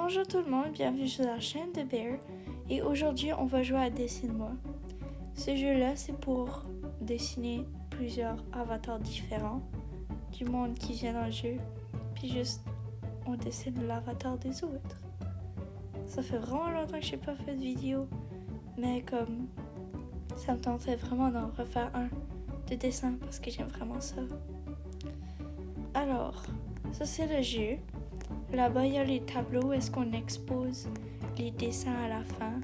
Bonjour tout le monde, bienvenue sur la chaîne de Bear et aujourd'hui on va jouer à Dessine-moi. Ce jeu-là c'est pour dessiner plusieurs avatars différents du monde qui vient dans le jeu, puis juste on dessine l'avatar des autres. Ça fait vraiment longtemps que j'ai pas fait de vidéo, mais comme ça me tentait vraiment d'en refaire un de dessin parce que j'aime vraiment ça. Alors, ça c'est le jeu. Là-bas, il y a les tableaux où est-ce qu'on expose les dessins à la fin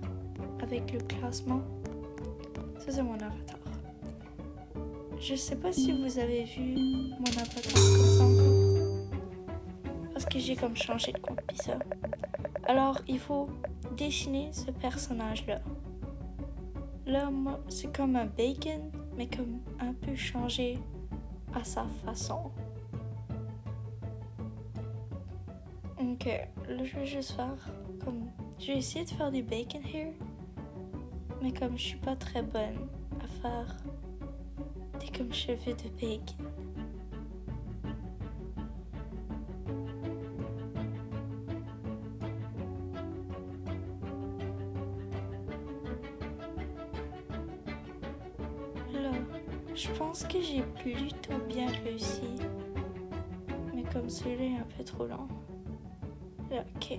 avec le classement. Ça, c'est mon avatar. Je sais pas si vous avez vu mon avatar comme ça encore. Parce que j'ai comme changé de compte, pis ça. Alors, il faut dessiner ce personnage-là. Là, moi, c'est comme un bacon, mais comme un peu changé à sa façon. Ok, là je vais juste faire comme... Je vais essayer de faire du bacon hair, mais comme je suis pas très bonne à faire des comme cheveux de bacon. Là, je pense que j'ai plutôt bien réussi, mais comme celui-là est un peu trop lent. Là, ok.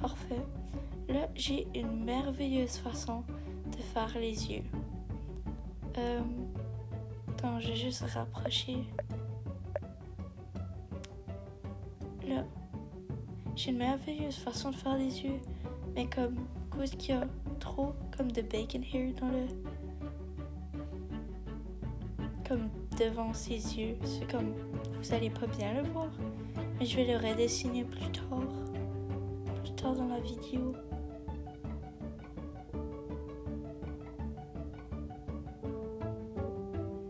Parfait. Là, j'ai une merveilleuse façon de faire les yeux. Attends, je vais juste rapprocher. Là, j'ai une merveilleuse façon de faire les yeux, mais comme cause qu'il y a trop comme de bacon hair dans le... comme devant ses yeux, c'est comme vous allez pas bien le voir, mais je vais le redessiner plus tard dans la vidéo.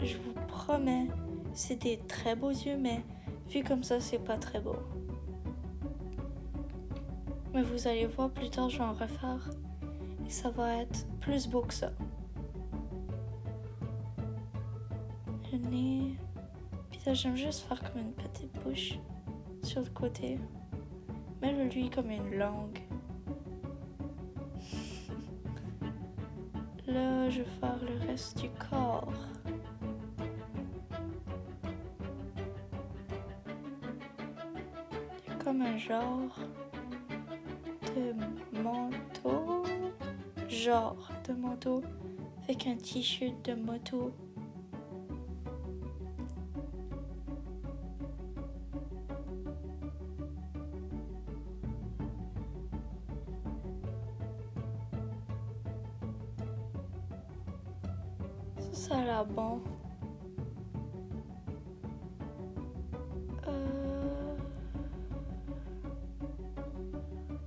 Je vous promets, c'est des très beaux yeux, mais vu comme ça, c'est pas très beau. Mais vous allez voir plus tard, je vais en refaire et ça va être plus beau que ça. Le nez, puis là j'aime juste faire comme une petite bouche sur le côté. Mais lui comme une langue. Là, je vais faire le reste du corps. Il y a comme un genre de manteau. Genre de manteau avec un t-shirt de moto. Ça a l'air bon.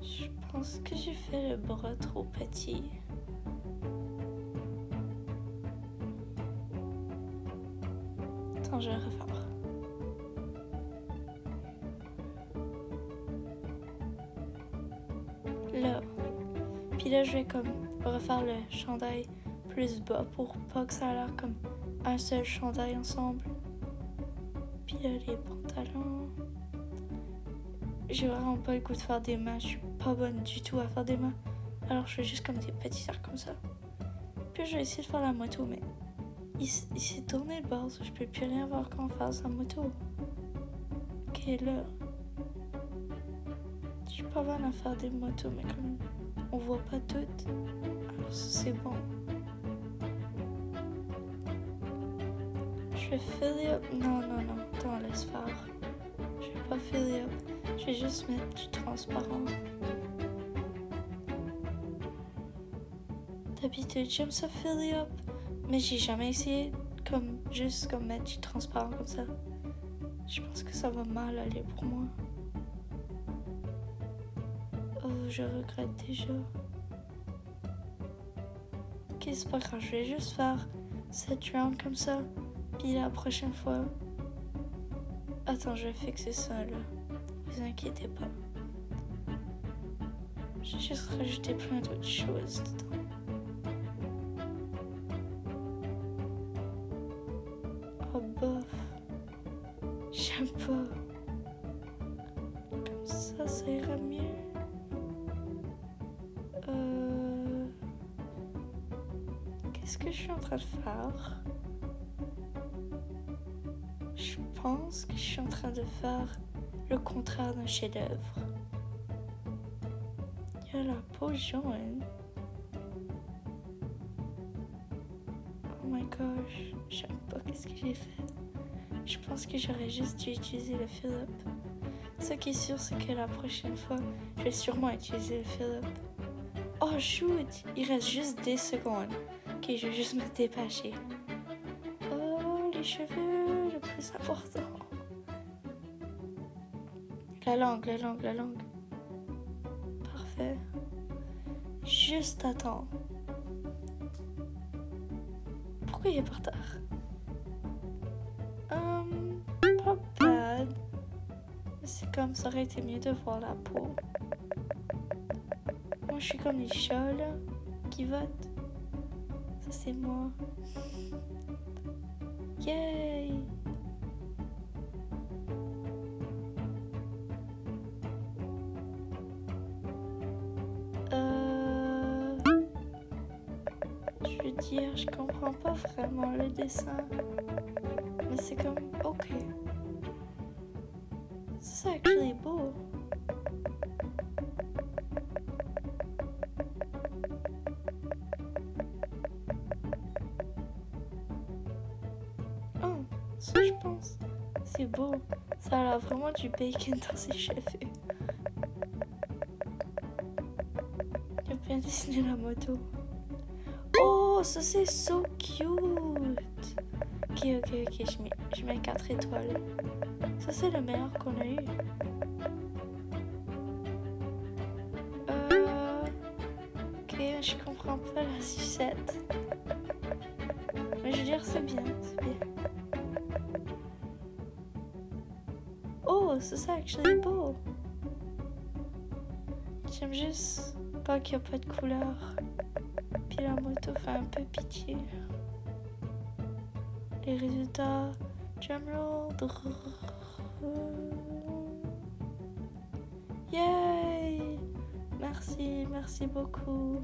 Je pense que j'ai fait le bras trop petit. Attends, je vais refaire. Là. Puis là, je vais comme refaire le chandail plus bas pour pas que ça a l'air comme un seul chandail ensemble. Puis là, les pantalons. J'ai vraiment pas le goût de faire des mains. Je suis pas bonne du tout à faire des mains. Alors je fais juste comme des petits cercles comme ça. Puis je vais essayer de faire la moto, mais il s'est tourné le bord, je peux plus rien voir quand on fait sa moto. Ok, là. Je suis pas bonne à faire des motos, mais comme on voit pas toutes, alors ça c'est bon. Je vais fill up. Non, attends, laisse faire. Je vais pas fill up. Je vais juste mettre du transparent. D'habitude, j'aime ça fill up, mais j'ai jamais essayé comme juste comme mettre du transparent comme ça. Je pense que ça va mal aller pour moi. Oh, je regrette déjà. Ok, c'est pas grave, je vais juste faire cette round comme ça. Puis la prochaine fois... Attends, je vais fixer ça là. Vous inquiétez pas. J'ai juste rajouté plein d'autres choses dedans. Oh bof. J'aime pas. Comme ça. ça ira mieux. Qu'est-ce que je suis en train de faire? Je pense que je suis en train de faire le contraire d'un chef-d'œuvre. Il y a la peau jaune. Oh my gosh, j'aime pas qu'est-ce que j'ai fait. Je pense que j'aurais juste dû utiliser le fill-up. Ce qui est sûr, c'est que la prochaine fois, je vais sûrement utiliser le fill-up. Oh shoot, il reste juste 10 secondes. Ok, je vais juste me dépêcher. Oh, les cheveux, le plus important. La langue. Parfait. Juste à temps. Pourquoi il est par terre? Pas bad. C'est comme ça aurait été mieux de voir la peau. Moi, je suis comme les chats, là, qui votent. Ça, c'est moi. Yay! Je veux dire, je comprends pas vraiment le dessin. Mais c'est comme, ok. C'est actually beau. Oh, ça je pense. C'est beau. Ça a l'air vraiment du bacon dans ses cheveux. Il a bien dessiné la moto. Oh, ça c'est so cute. Ok, je mets 4 étoiles. Ça c'est le meilleur qu'on a eu. Ok, je comprends pas la sucette. Mais je veux dire, c'est bien. Oh, ça c'est actually beau. J'aime juste pas qu'il n'y a pas de couleur. Puis la moto fait un peu pitié. Les résultats, drumroll. Yay! Merci beaucoup.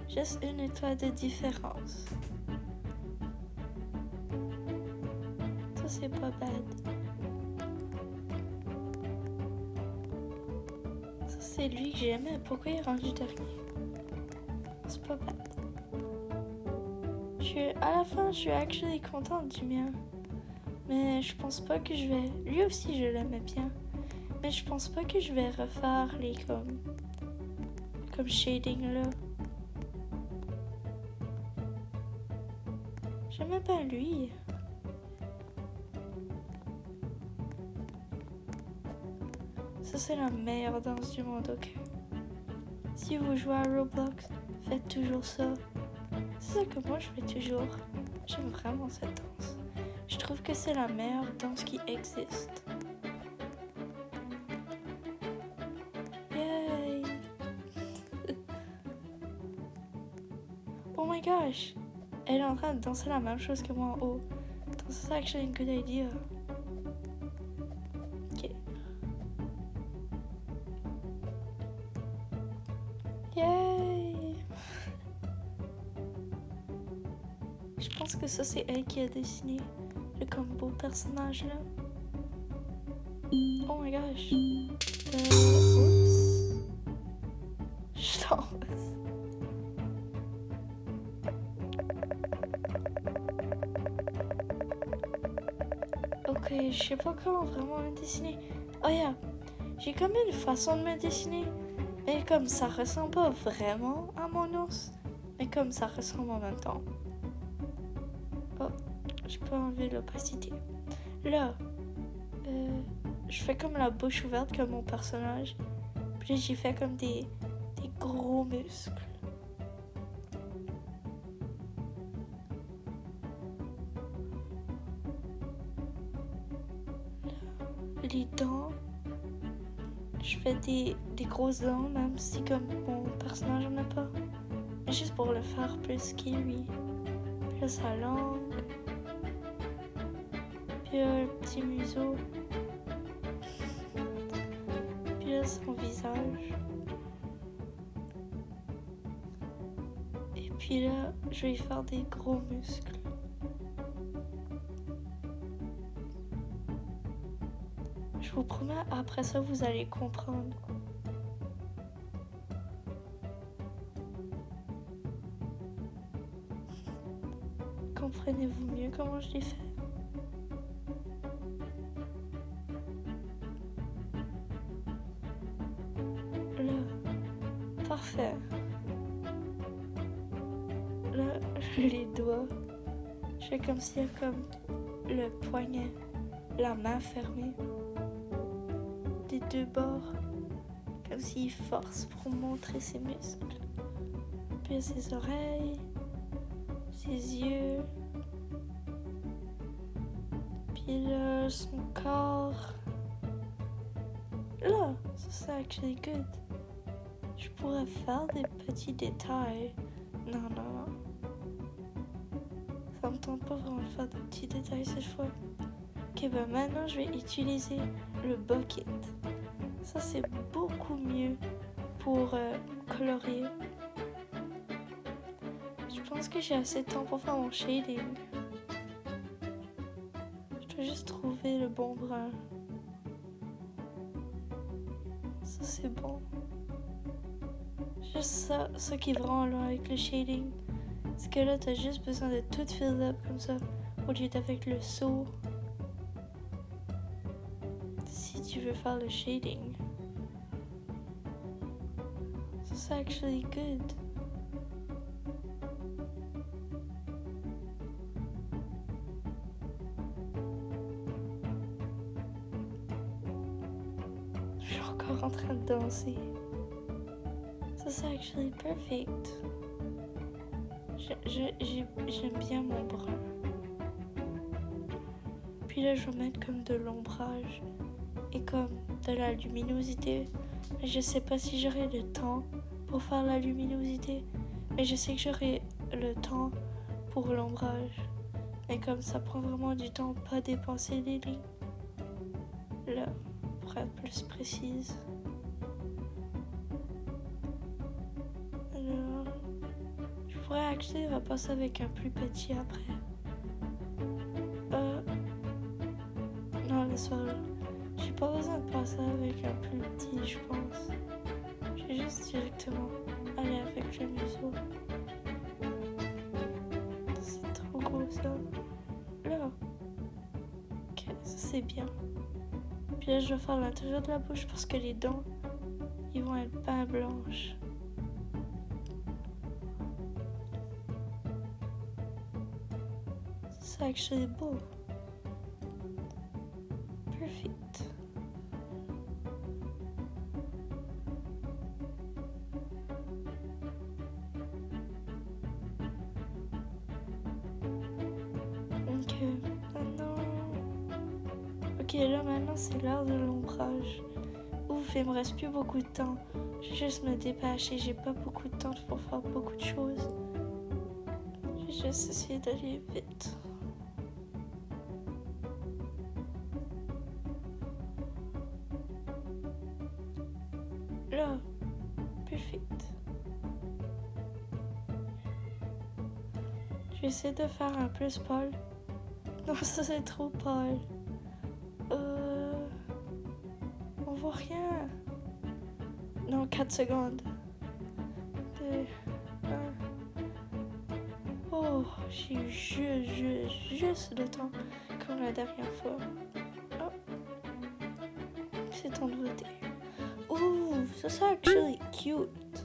Juste 1 étoile de différence. Ça c'est pas bad. Ça c'est lui que j'aimais. Pourquoi il est rendu dernier? C'est pas bad. À la fin, je suis actually contente du mien. Mais je pense pas que je vais... Lui aussi, je l'aimais bien. Mais je pense pas que je vais refaire les comme shading là. J'aimais pas lui. Ça, c'est la meilleure danse du monde, ok? Si vous jouez à Roblox, faites toujours ça. C'est ça que moi je fais toujours. J'aime vraiment cette danse. Je trouve que c'est la meilleure danse qui existe. Yay! Oh my gosh! Elle est en train de danser la même chose que moi en haut. Donc c'est actually une good idea. Ok. Yay! Je pense que ça c'est elle qui a dessiné le comme beau personnage là. Oh my gosh. Oups. Je t'en Ok, je sais pas comment vraiment me dessiner. Oh yeah, j'ai comme une façon de me dessiner. Mais comme ça ressemble pas vraiment à mon ours. Mais comme ça ressemble en même temps. Oh, je peux enlever l'opacité. Là, je fais comme la bouche ouverte comme mon personnage. Puis j'ai fait comme des gros muscles. Là, les dents. Je fais des grosses dents, même si comme mon personnage n'en a pas. Mais juste pour le faire plus scary. Puis là, sa langue. Puis là, le petit museau. là, son visage. Et puis là, je vais faire des gros muscles. Je vous promets, après ça, vous allez comprendre. Comprenez-vous mieux comment je l'ai fait? Là, parfait. Là, les doigts, je fais comme s'il y a comme le poignet, la main fermée, des deux bords, comme s'il force pour montrer ses muscles. Puis ses oreilles, ses yeux, puis là, son corps. Là, ça c'est actually good. Je pourrais faire des petits détails. Non, non, non. Ça me tente pas vraiment de faire des petits détails cette fois. Ok, ben maintenant je vais utiliser le bucket. Ça c'est beaucoup mieux pour colorier. Je pense que j'ai assez de temps pour faire mon shading. Je dois juste trouver le bon brun. Ça c'est bon. Juste ça qui est vraiment loin avec le shading. Parce que là t'as juste besoin de tout fill up comme ça. Au lieu d'avec le seau. Si tu veux faire le shading. So c'est actually good. Je suis encore en train de danser. Ça c'est actually perfect. J'aime bien mon brun. Puis là je vais mettre comme de l'ombrage et comme de la luminosité. Mais je sais pas si j'aurai le temps pour faire la luminosité. Mais je sais que j'aurai le temps pour l'ombrage. Mais comme ça prend vraiment du temps, pas dépenser les lignes. Là, pour être plus précise. Alors, je pourrais actually repasser avec un plus petit après. Non, laisse faire là. J'ai pas besoin de passer avec un plus petit, je pense. Je vais juste directement aller avec le museau. C'est trop gros ça. Là. Ok, ça c'est bien. Puis là, je vais faire l'intérieur de la bouche parce que les dents, ils vont être pas blanches. C'est actually beau. Perfect. Ok, maintenant... Ok, là maintenant c'est l'heure de l'ombrage. Ouf, il me reste plus beaucoup de temps. Je vais juste me dépêcher, j'ai pas beaucoup de temps pour faire beaucoup de choses. Je vais juste essayer d'aller vite. Là, perfect. Je vais essayer de faire un plus pâle. Non, ça c'est trop pâle. On voit rien. Non, 4 secondes. 2, 1. Oh, j'ai eu juste le temps, comme la dernière fois. Oh, c'est ton de voter. Ouh, ça c'est actually cute.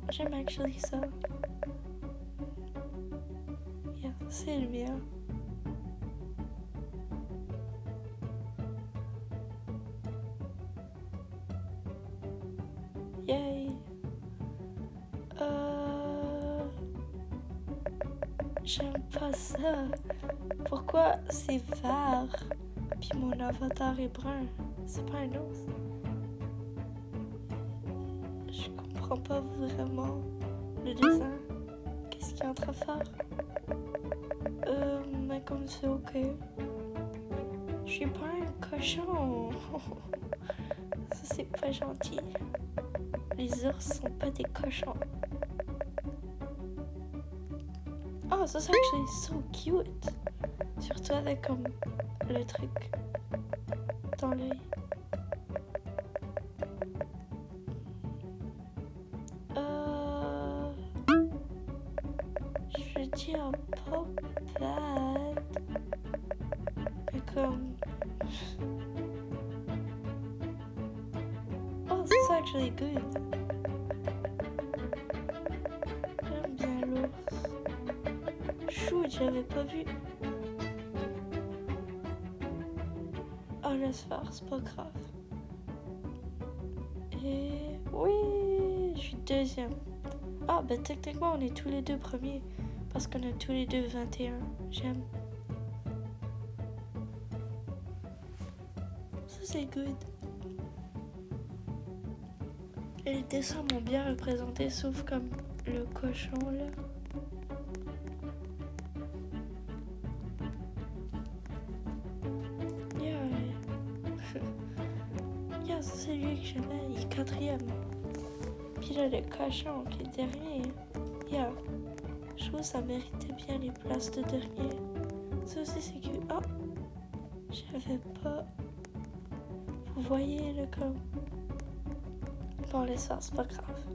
J'aime actually ça. Yeah, c'est le mien. Yay. J'aime pas ça. Pourquoi c'est vert? Puis mon avatar est brun. C'est pas un ours. Je comprends pas vraiment le dessin. Qu'est-ce qu'il est en train de faire? Mais comme c'est ok. Je suis pas un cochon. Ça, c'est pas gentil. Les ours sont pas des cochons. Oh, ça, c'est actually so cute. Surtout avec comme le truc dans l'œil. Je veux dire pas bad. Mais comme... Oh, c'est actually good. J'aime bien l'ours. Chou, j'avais pas vu. Oh, laisse faire, c'est pas grave. Et oui, je suis deuxième. Ah, ben techniquement, on est tous les deux premiers. Parce qu'on a tous les deux 21. J'aime. Ça, c'est good. Et les dessins m'ont bien représenté, sauf comme le cochon, là. Yeah, ça, c'est lui que j'aimais. Il est quatrième. Puis là, le cochon qui est dernier. Yeah. Je trouve que ça méritait bien les places de dernier. Ça aussi, c'est que... Oh! J'avais pas... Vous voyez, le comme... Bon, laisse faire, c'est pas grave.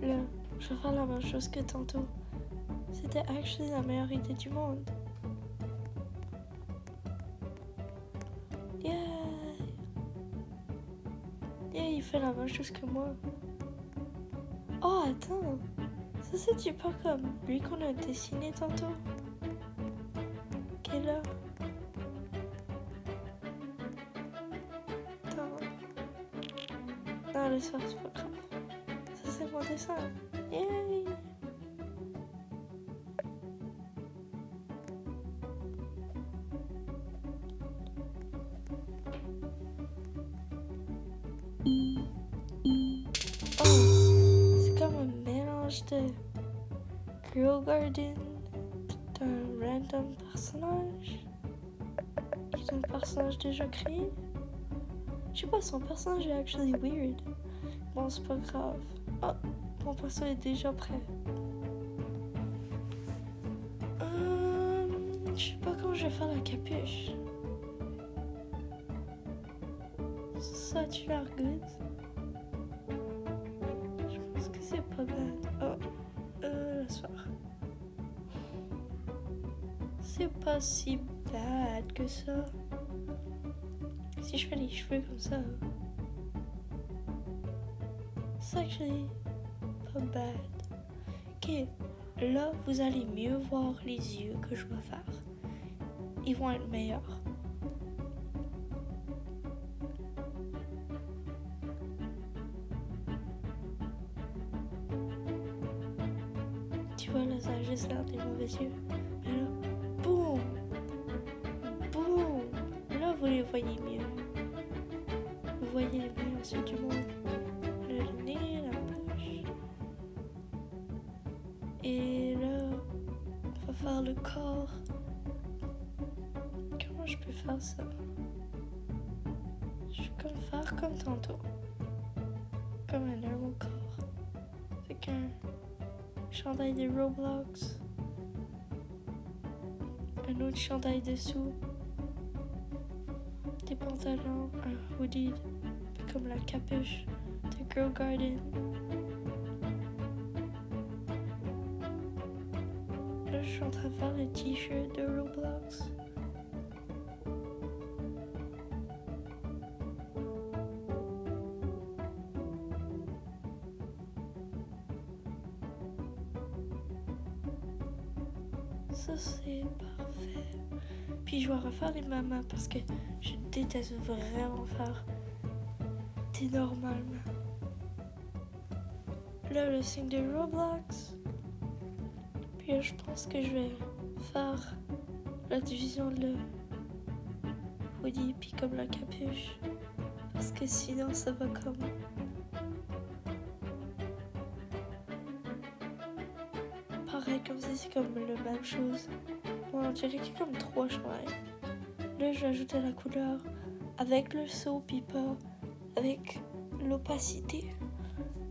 Là, je vais faire la même chose que tantôt. C'était actually la meilleure idée du monde. Yeah! Yeah, il fait la même chose que moi. Oh, attends! Ça, c'est-tu pas comme lui qu'on a dessiné tantôt? Qui est là? Attends. Non, le soir, c'est pas grave. Ça, c'est mon dessin. Yay! Oh! C'est comme un mélange de Girl Garden d'un random personnage. Qui est un personnage déjà créé. Je sais pas, son personnage est actually weird. Bon, c'est pas grave. Oh, mon perso est déjà prêt. Je sais pas comment je vais faire la capuche. Ça a-tu l'air good? Je pense que c'est pas bad. Oh, laisse faire. C'est pas si bad que ça. Si je fais les cheveux comme ça, c'est actually pas bad. Ok, là vous allez mieux voir les yeux que je vais faire. Ils vont être meilleurs. Tu vois là, ça a juste l'air des mauvais yeux. Mais là, boum, boum. Là vous les voyez mieux. Vous voyez les meilleurs yeux du monde. Le nez, la bouche. Et là, on va faire le corps. Comment je peux faire ça? Je vais comme faire comme tantôt. Comme un normal corps. Avec un chandail de Roblox. Un autre chandail dessous. Des pantalons, un hoodie. Comme la capuche de Girl Garden. Là, je suis en train de faire le t-shirt de Roblox. Ça, c'est parfait. Puis je vais refaire les mamans parce que je déteste vraiment faire des normales. Là, le signe de Roblox. Puis là, je pense que je vais faire la division de le hoodie puis comme la capuche. Parce que sinon, ça va comme... Pareil, comme si c'est comme la même chose. Bon, on dirait qu'il y a comme 3 chandails. Là, je vais ajouter la couleur avec le saut, puis pas avec l'opacité.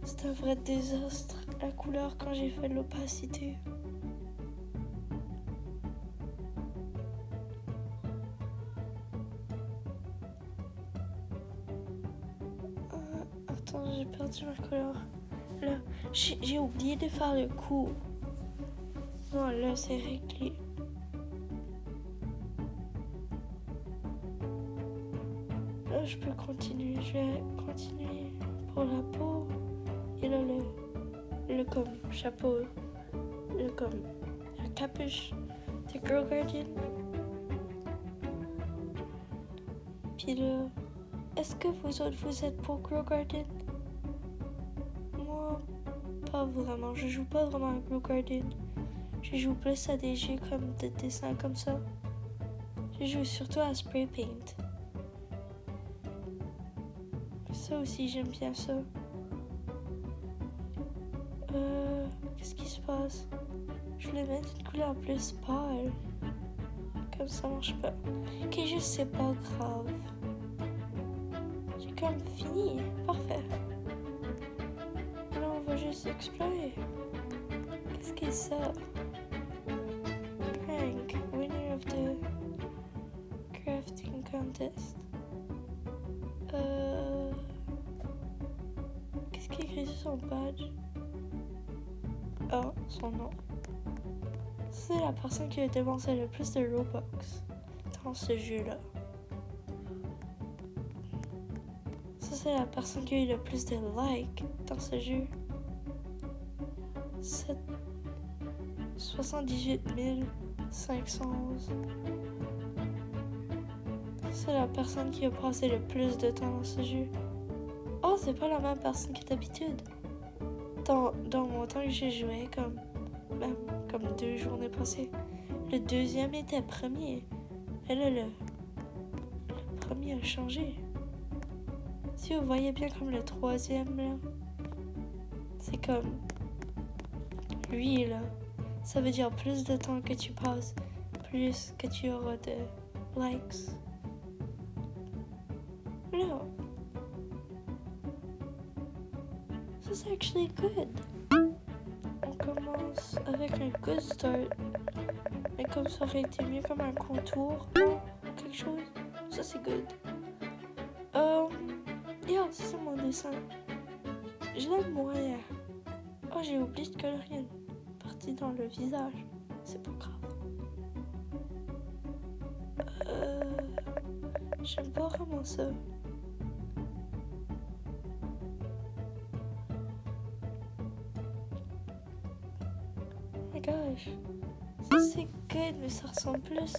C'est un vrai désastre, la couleur, quand j'ai fait l'opacité. Attends, j'ai perdu ma couleur. Là, j'ai oublié de faire le coup. Bon, là, c'est réglé. Là, je peux continuer. Je vais continuer pour la peau. Et là, le comme chapeau. Le comme la capuche de Girl Guardian. Puis là, est-ce que vous autres, vous êtes pour Girl Guardian? Moi, pas vraiment. Je joue pas vraiment à Girl Guardian. Je joue plus à des jeux comme de dessin comme ça. Je joue surtout à Spray Paint. Ça aussi, j'aime bien ça. Qu'est-ce qui se passe? Je voulais mettre une couleur plus pâle. Comme ça marche pas. Ok, juste c'est pas grave. J'ai comme fini. Parfait. Là, on va juste explorer. Qu'est-ce que c'est ça? Prank, winner of the crafting contest. Qu'est-ce qui est écrit sur son badge? Oh, son nom. C'est la personne qui a dépensé le plus de Robux dans ce jeu-là. Ça, c'est la personne qui a eu le plus de likes dans ce jeu. 78 511. C'est la personne qui a passé le plus de temps dans ce jeu. Oh, c'est pas la même personne que d'habitude. Dans mon temps que j'ai joué, comme 2 journées passées, le deuxième était premier. Et là, le premier a changé. Si vous voyez bien comme le troisième, là, c'est comme lui, là. Ça veut dire plus de temps que tu passes, plus que tu auras de likes. Là. C'est actually good. On commence avec un good start. Mais comme ça aurait été mieux comme un contour, quelque chose. Ça c'est good. Yeah, c'est mon dessin. Je l'aime moyen. Oh, j'ai oublié de colorier une partie dans le visage. C'est pas grave. J'aime pas vraiment ça. Oh my gosh. Ça c'est good, mais ça ressemble plus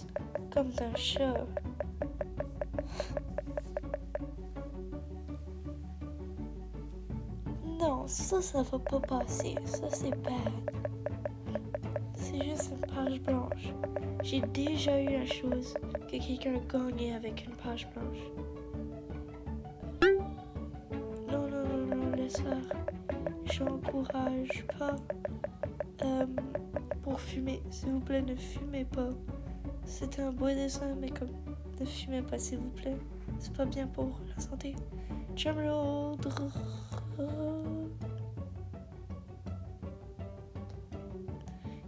comme d'un chat. Non, ça va pas passer. Ça c'est bad. C'est juste une page blanche. J'ai déjà eu la chose que quelqu'un a gagné avec une page blanche. Non, laisse faire. J'encourage pas pour fumer. S'il vous plaît, ne fumez pas. C'est un beau dessin, mais comme ne fumez pas, s'il vous plaît. C'est pas bien pour la santé. Drumroll.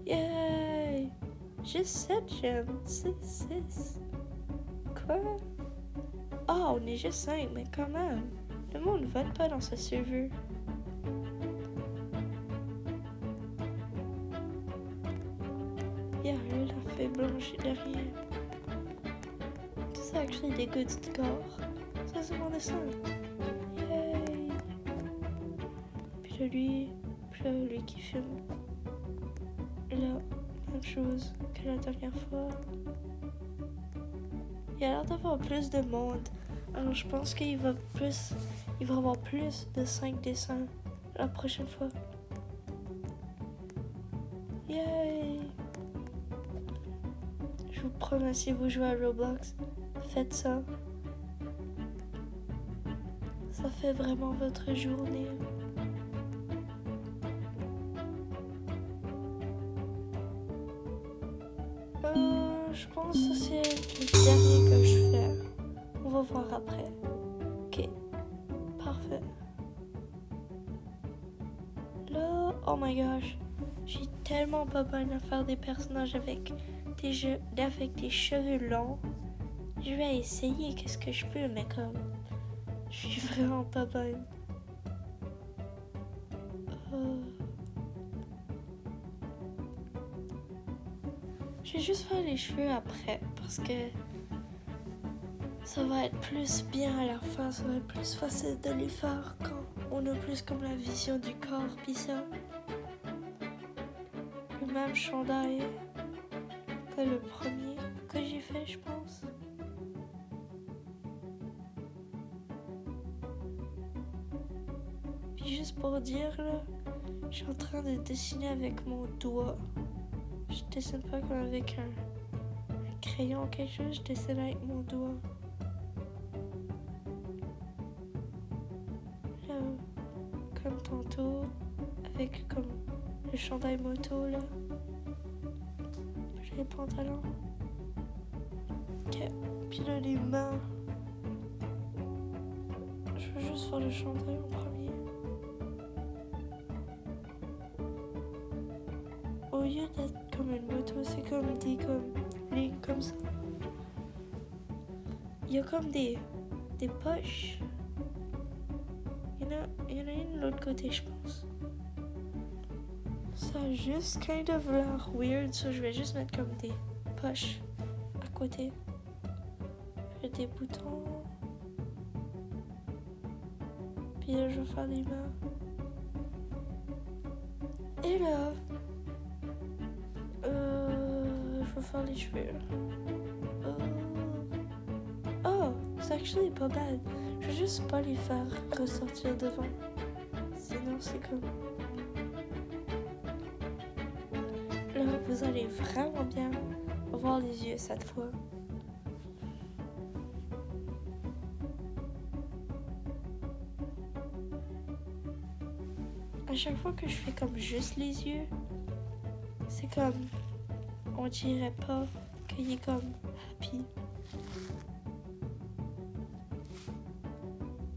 Yay! Juste 7 gemmes. 6. Quoi? Oh, on est juste 5, mais quand même. Le monde ne vote pas dans ce serveur. Yeah, là, la feuille blanche est derrière. C'est actually des good scores. Ça, c'est mon dessin. Yay! Puis là, lui qui filme. Là, même chose que la dernière fois. Il a l'air d'avoir plus de monde. Alors je pense qu'il va avoir plus de 5 dessins la prochaine fois. Yay! Je vous promets, si vous jouez à Roblox, faites ça. Ça fait vraiment votre journée. je pense que c'est le dernier que je fais. On va voir après. Ok, parfait. Là, oh my gosh, je suis tellement pas bonne à faire des personnages avec des cheveux longs. Je vais essayer qu'est-ce que je peux, mais comme, je suis vraiment pas bonne. Je vais juste faire les cheveux après, parce que ça va être plus bien à la fin, ça va être plus facile de les faire quand on a plus comme la vision du corps, pis ça. Le même chandail que le premier que j'ai fait, je pense. Puis juste pour dire, là, je suis en train de dessiner avec mon doigt. Je dessine pas comme avec un crayon ou quelque chose, je dessine avec mon doigt. Là, comme tantôt, avec comme le chandail moto, là. J'ai les pantalons. Ok, puis là, les mains. Je veux juste faire le chandail en premier. Au lieu d'être comme une moto, c'est comme des lignes comme ça. Il y a comme des poches. Il y en a une de l'autre côté, je pense. Ça a juste kind of l'air weird, so je vais juste mettre comme des poches à côté. J'ai des boutons. Puis là, je vais faire les mains. Et là, je vais faire les cheveux. Oh, c'est actually pas bad. Je vais juste pas les faire ressortir devant. Sinon, c'est comme... Là, vous allez vraiment bien voir les yeux cette fois. À chaque fois que je fais comme juste les yeux, c'est comme... On dirait pas qu'il est comme happy.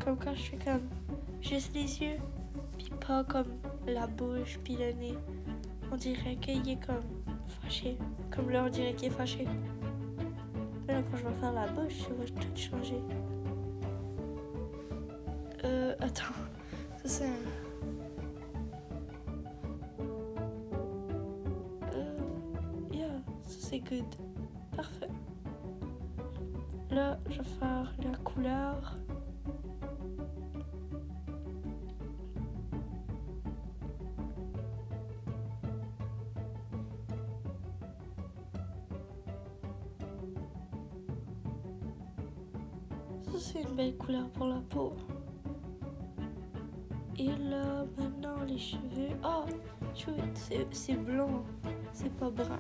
Comme quand je fais comme juste les yeux, puis pas comme la bouche, puis le nez. On dirait qu'il est comme fâché. Comme là, on dirait qu'il est fâché. Mais là, quand je vais faire la bouche, ça va tout changer. Attends. Ça, c'est un... ça, c'est good. Parfait. Là, je vais faire la couleur. Ça, c'est une belle couleur pour la peau. Et là, maintenant, les cheveux... Oh, c'est blanc, c'est pas brun.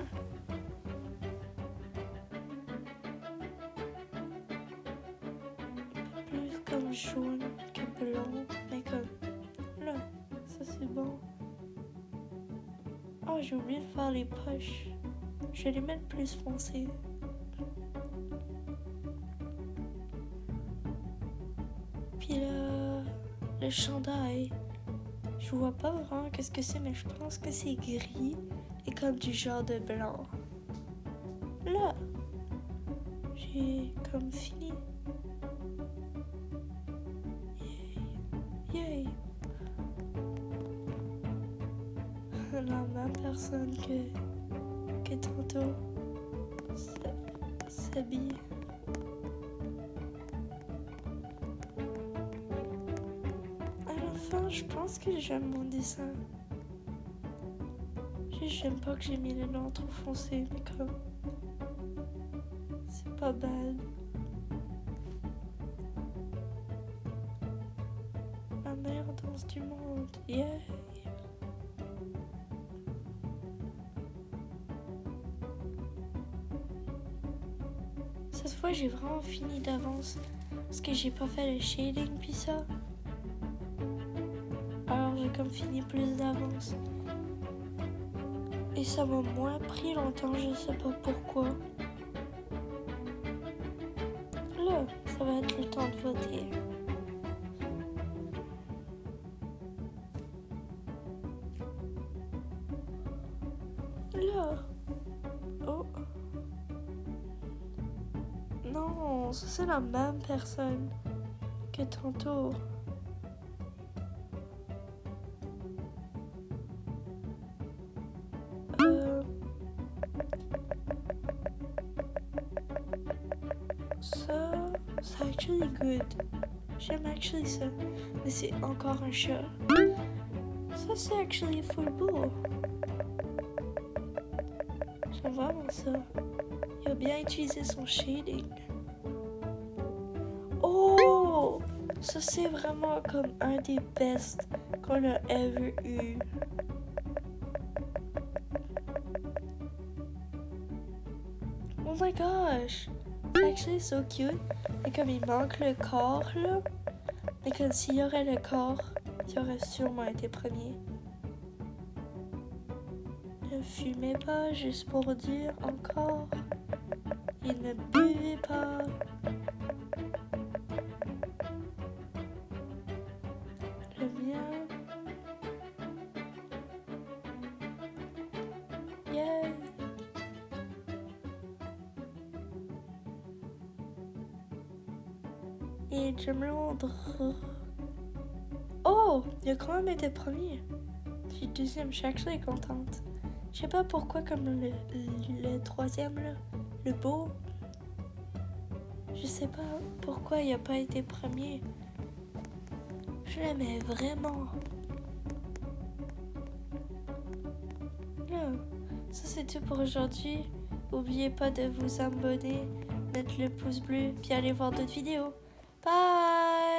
Plus comme jaune que blanc, mais comme... Là, ça c'est bon. Oh, j'ai oublié de faire les poches. Je vais les mettre plus foncées. Puis là, le chandail. Je vois pas vraiment qu'est-ce que c'est, mais je pense que c'est gris et comme du genre de blanc. Là, j'ai comme fini. Yay! La même personne que tantôt s'habille. À la fin, je pense que j'aime mon dessin. J'aime pas que j'ai mis le nom trop foncé, mais comme... C'est pas bad. La meilleure danse du monde. Yeah! Cette fois, j'ai vraiment fini d'avance parce que j'ai pas fait le shading puis ça. Alors, j'ai comme fini plus d'avance. Et ça m'a moins pris longtemps, je sais pas pourquoi. Ça va être le temps de voter. Là. Oh. Non, ça c'est la même personne que tantôt. Ça, c'est actually good. J'aime actually ça. Mais c'est encore un chat. Ça, c'est actually full beau. J'aime vraiment ça. Il a bien utilisé son shading. Oh! Ça, c'est vraiment comme un des best qu'on a ever eu. Oh my gosh! C'est actually so cute. Et comme il manque le corps, là. Mais comme s'il y aurait le corps, il aurait sûrement été premier. Ne fumez pas juste pour dire encore. Et ne buvez pas. Le mien. Yay! Et je me rendre. Oh! Il a quand même été premier. Je suis deuxième, je suis actually contente. Je sais pas pourquoi, comme le troisième, là, le beau. Je sais pas pourquoi il a pas été premier. Je l'aimais vraiment. Là, ça c'est tout pour aujourd'hui. N'oubliez pas de vous abonner, mettre le pouce bleu, puis aller voir d'autres vidéos. Bye!